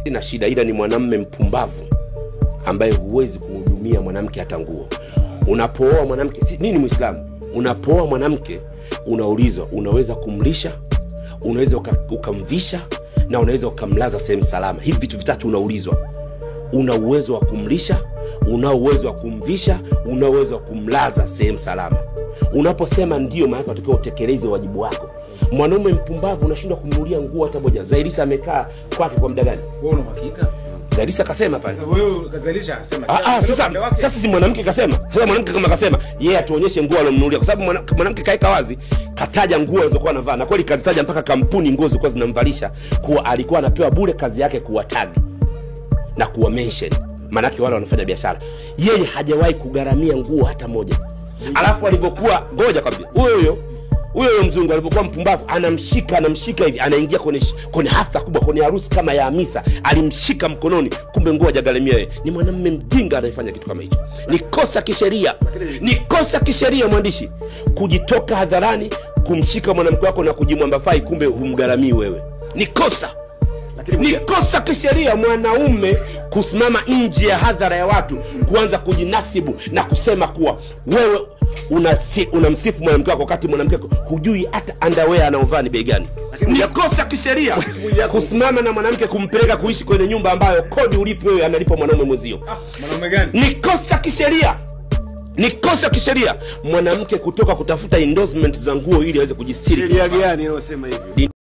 na shida, ila ni mwanamume mpumbavu ambaye huwezi kuhudumia mwanamke hata nguo. Unapooa mwanamke, nini Muislamu? Unapooa mwanamke unaulizwa unaweza kumlisha, unaweza ukamvisha, na unaweza ukamlaza sehemu salama. Hivi vitu vitatu unaulizwa. Una uwezo wa kumlisha, una uwezo wa kumvisha, una uwezo wa kumlaza sehemu salama. Unaposema ndio, maana unatakiwa utekeleze wajibu wako. Mwanaume mpumbavu unashindwa kumnunulia nguo hata moja. Zailisa amekaa kwake kwa muda gani? Wewe una hakika? Zailisa kasema pale. Sasa wewe Zailisa sema. Sasa si mwanamke kasema. Sasa mwanamke kama kasema, yeye atuonyeshe nguo alomnunulia, kwa sababu mwanamke kaeka wazi, kataja nguo alizokuwa anavaa, na kweli kazitaja mpaka kampuni nguo zilikuwa zinamvalisha, kuwa alikuwa anapewa bure, kazi yake kuwa tag na kuwa mention. Maana wale wanafanya biashara. Yeye hajawahi kugaramia nguo hata moja. Alafu alipokuwa ngoja kabisa, huyo mzungu alipokuwa mpumbavu, anamshika hivi, anaingia kwenye hafla kubwa, kwenye harusi kama ya Hamisa, alimshika mkononi, kumbe nguo hajagaramia yeye. Ni mwanamume mjinga anayefanya kitu kama hicho. Ni kosa kisheria. Ni kosa kisheria, mwandishi, kujitoka hadharani kumshika mwanamke wako na kujimwambafai, kumbe humgaramii wewe. Ni kosa. Ni kosa kisheria mwanaume kusimama nje ya hadhara ya watu, kuanza kujinasibu na kusema kuwa wewe unamsifu mwanamke wako, wakati mwanamke wako hujui hata underwear anaovaa ni bei gani. Ni kosa kisheria kusimama na mwanamke kumpeleka kuishi kwenye nyumba ambayo kodi ulipo wewe analipa mwanaume mwezio. Mwanaume gani? Ni kosa kisheria. Ni kosa kisheria mwanamke kutoka kutafuta endorsement za nguo ili aweze kujistiri. Sheria gani inayosema hivi?